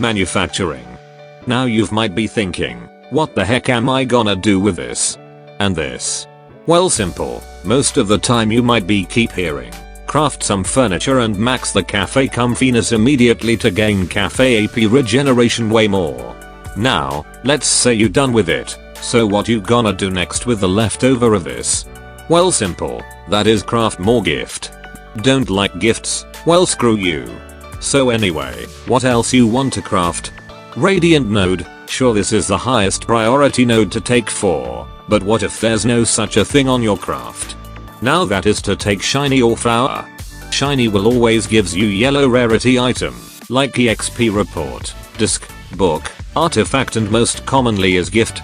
Manufacturing. Now you might be thinking, what the heck am I gonna do with this? And this? Well, simple. Most of the time you might be keep hearing, craft some furniture and max the cafe comfiness immediately to gain cafe AP regeneration way more. Now, let's say you done with it. So what you gonna do next with the leftover of this? Well, simple. That is craft more gift. Don't like gifts? Well, screw you. So anyway, what else you want to craft? Radiant node. Sure, this is the highest priority node to take for, but what if there's no such a thing on your craft? Now that is to take shiny or flower. Shiny will always gives you yellow rarity item, like EXP report, disc, book, artifact, and most commonly is gift.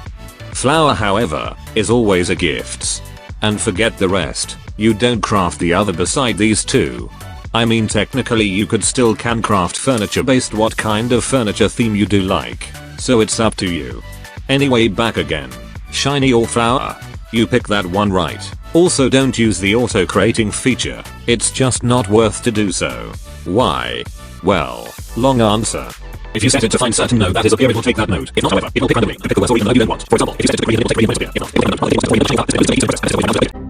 Flower, however, is always a gifts. And forget the rest, you don't craft the other beside these two. I mean, technically you could still can craft furniture based what kind of furniture theme you do like, so it's up to you. Anyway, back again. Shiny or flower? You pick that one right. Also, don't use the auto crating feature, it's just not worth to do so. Why? Well, long answer. If you set it to find certain node that is appear, it will take that node. If not, however, it will pick randomly and pick the worst or even node you don't want. For example, if you set it to green, it will take green appear. If not, it will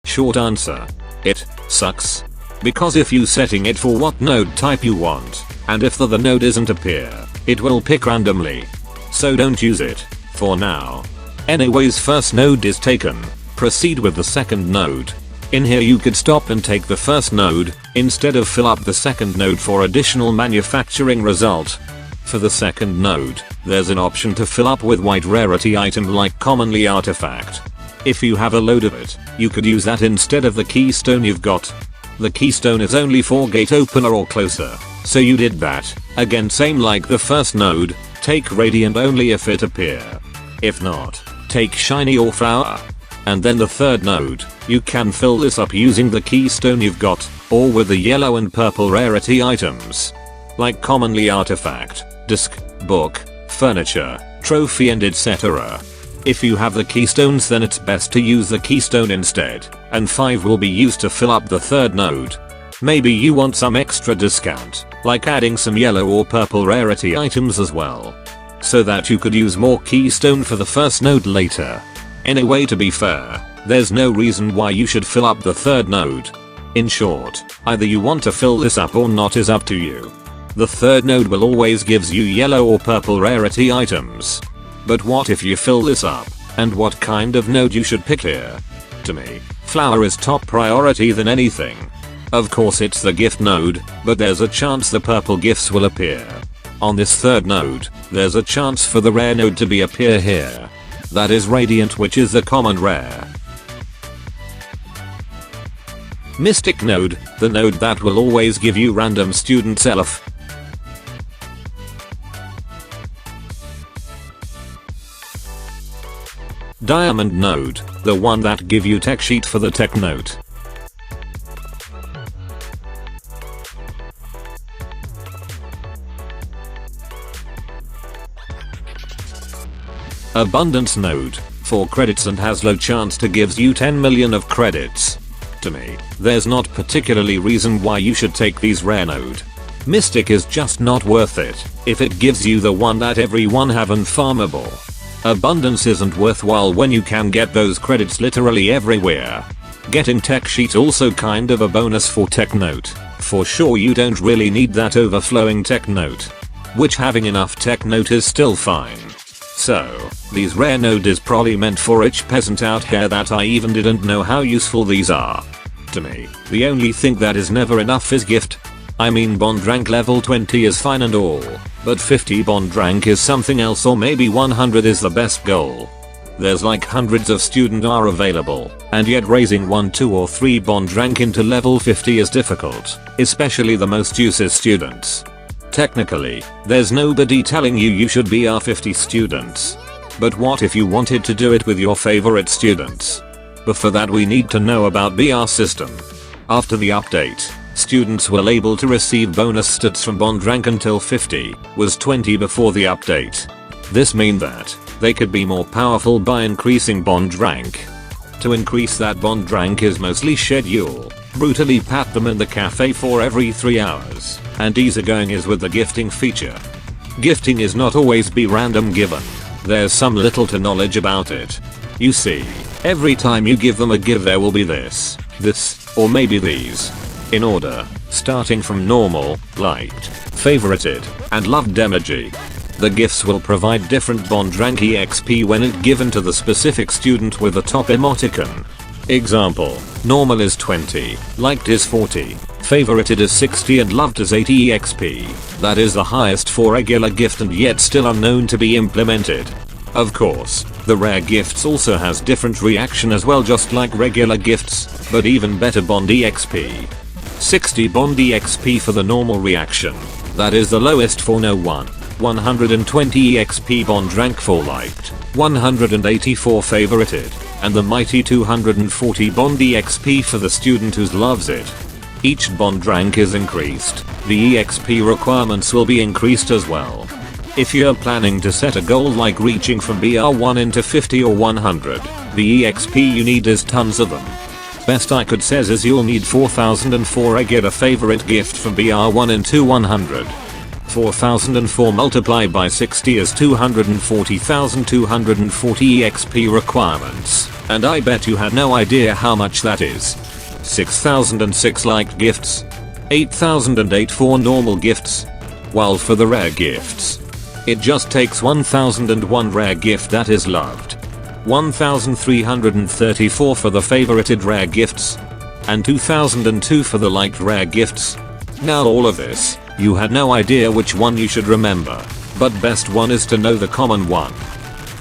short answer. It sucks. Because if you setting it for what node type you want, and if the node isn't appear, it will pick randomly. So don't use it, for now. Anyways, first node is taken. Proceed with the second node. In here you could stop and take the first node, instead of fill up the second node for additional manufacturing result. For the second node, there's an option to fill up with white rarity item like commonly artifact. If you have a load of it, you could use that instead of the keystone you've got. The keystone is only for gate opener or closer, so you did that. Again, same like the first node, take radiant only if it appear. If not, take shiny or flower. And then the third node, you can fill this up using the keystone you've got, or with the yellow and purple rarity items. Like commonly artifact, disc, book, furniture, trophy, and etc. If you have the keystones, then it's best to use the keystone instead, and 5 will be used to fill up the third node. Maybe you want some extra discount, like adding some yellow or purple rarity items as well, so that you could use more keystone for the first node later. Anyway, to be fair, there's no reason why you should fill up the third node. In short, either you want to fill this up or not is up to you. The third node will always gives you yellow or purple rarity items. But what if you fill this up, and what kind of node you should pick here? To me, flower is top priority than anything. Of course it's the gift node, but there's a chance the purple gifts will appear. On this third node, there's a chance for the rare node to be appear here. That is radiant, which is the common rare. Mystic node, the node that will always give you random student elf. Diamond node, the one that give you tech sheet for the tech note. Abundance node, 4 credits and has low chance to gives you 10 million of credits. To me, there's not particularly reason why you should take these rare node. Mystic is just not worth it, if it gives you the one that everyone have and farmable. Abundance isn't worthwhile when you can get those credits literally everywhere. Getting tech sheet also kind of a bonus for tech note. For sure you don't really need that overflowing tech note, which having enough tech note is still fine. So, these rare node is probably meant for rich peasant out here that I even didn't know how useful these are. To me, the only thing that is never enough is gift. I mean, bond rank level 20 is fine and all, but 50 bond rank is something else, or maybe 100 is the best goal. There's like hundreds of student are available, and yet raising 1, 2 or 3 bond rank into level 50 is difficult, especially the most useless students. Technically, there's nobody telling you should be R50 students. But what if you wanted to do it with your favorite students? But for that we need to know about BR system. After the update, students were able to receive bonus stats from bond rank until 50, was 20 before the update. This means that they could be more powerful by increasing bond rank. To increase that bond rank is mostly schedule, Brutally pat them in the cafe for every 3 hours, and easygoing is with the gifting feature. Gifting is not always be random given. There's some little to knowledge about it. You see, every time you give them a gift there will be this, or maybe these. In order, starting from normal, liked, favorited, and loved emoji. The gifts will provide different bond rank EXP when it given to the specific student with the top emoticon. Example, normal is 20, liked is 40, favorited is 60 and loved is 80 EXP. That is the highest for regular gift and yet still unknown to be implemented. Of course, the rare gifts also has different reaction as well just like regular gifts, but even better bond EXP. 60 bond EXP for the normal reaction. That is the lowest for no one. 120 EXP bond rank for liked, 184 favorited, and the mighty 240 bond EXP for the student who loves it. Each bond rank is increased, the EXP requirements will be increased as well. If you're planning to set a goal like reaching from BR1 into 50 or 100, the EXP you need is tons of them. Best I could says is you'll need 4004 regular favorite gift from BR1 into 100. 4004 multiplied by 60 is 240,240 EXP requirements, and I bet you had no idea how much that is. 6006 liked gifts, 8008 for normal gifts, while for the rare gifts, it just takes 1001 rare gift that is loved, 1334 for the favorited rare gifts, and 2002 for the liked rare gifts. Now all of this, you had no idea which one you should remember, but best one is to know the common one.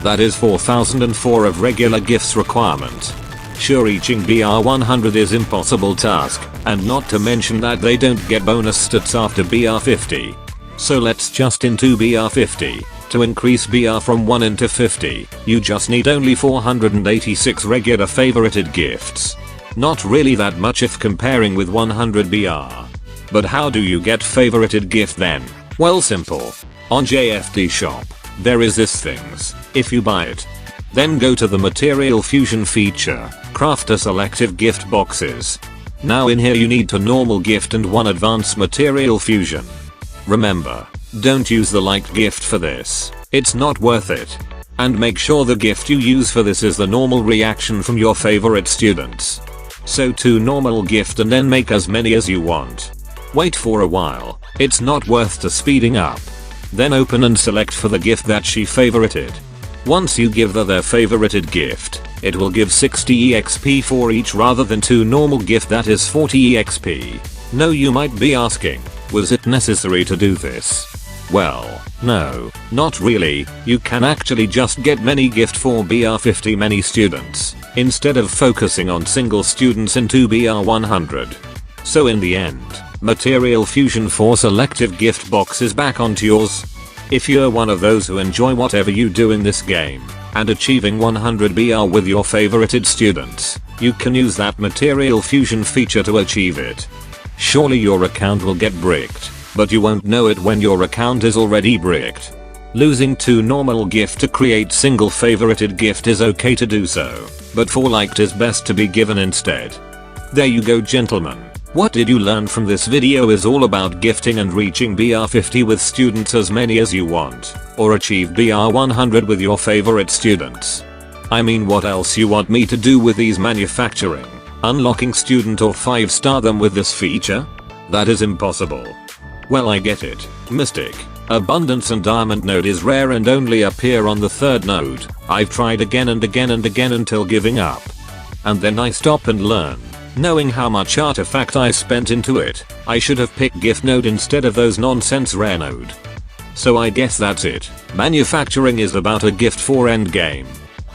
That is 4004 of regular gifts requirement. Sure, reaching BR 100 is impossible task, and not to mention that they don't get bonus stats after BR 50. So let's just into BR 50. To increase BR from 1 into 50, you just need only 486 regular favorited gifts. Not really that much if comparing with 100 BR. But how do you get favorited gift then? Well, simple. On JFD shop, there is this things. If you buy it, then go to the material fusion feature, craft a selective gift boxes. Now in here you need to normal gift and one advanced material fusion. Remember, don't use the liked gift for this, it's not worth it. And make sure the gift you use for this is the normal reaction from your favorite students. So 2 normal gift and then make as many as you want. Wait for a while, it's not worth the speeding up. Then open and select for the gift that she favorited. Once you give her their favorited gift, it will give 60 EXP for each rather than 2 normal gift that is 40 EXP. No, you might be asking, was it necessary to do this? Well, no, not really. You can actually just get many gift for BR 50 many students, instead of focusing on single students into BR 100. So in the end, material fusion for selective gift box is back onto yours. If you're one of those who enjoy whatever you do in this game, and achieving 100 BR with your favorited students, you can use that material fusion feature to achieve it. Surely your account will get bricked, but you won't know it when your account is already bricked. Losing 2 normal gift to create single favorited gift is okay to do so, but for liked is best to be given instead. There you go, gentlemen. What did you learn from this video is all about gifting and reaching BR 50 with students as many as you want, or achieve BR 100 with your favorite students. I mean, what else you want me to do with these manufacturing, unlocking student or 5-star them with this feature? That is impossible. Well, I get it. Mystic, Abundance and Diamond node is rare and only appear on the 3rd node. I've tried again and again and again until giving up. And then I stop and learn. Knowing how much artifact I spent into it, I should have picked gift node instead of those nonsense rare node. So I guess that's it. Manufacturing is about a gift for endgame.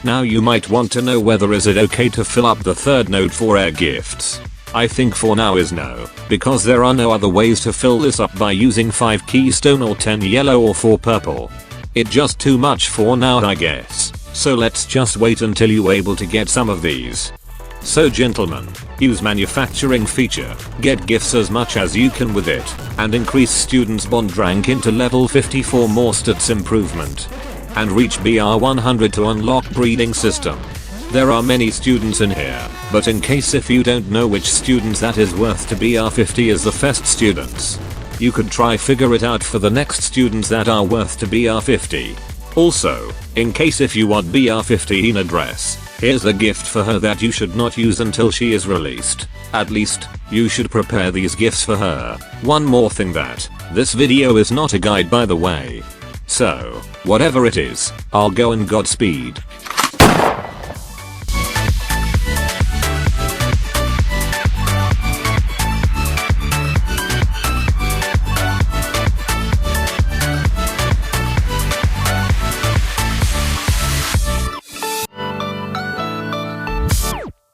Now you might want to know whether is it okay to fill up the 3rd node for rare gifts. I think for now is no, because there are no other ways to fill this up by using 5 keystone or 10 yellow or 4 purple. It's just too much for now, I guess. So let's just wait until you're able to get some of these. So gentlemen, use manufacturing feature, get gifts as much as you can with it, and increase students bond rank into level 50 for more stats improvement. And reach BR 100 to unlock breeding system. There are many students in here, but in case if you don't know which students that is worth to BR50 as the first students, you could try figure it out for the next students that are worth to BR50. Also, in case if you want BR50 in a dress, here's a gift for her that you should not use until she is released. At least, you should prepare these gifts for her. One more thing that, this video is not a guide by the way. So, whatever it is, I'll go and Godspeed.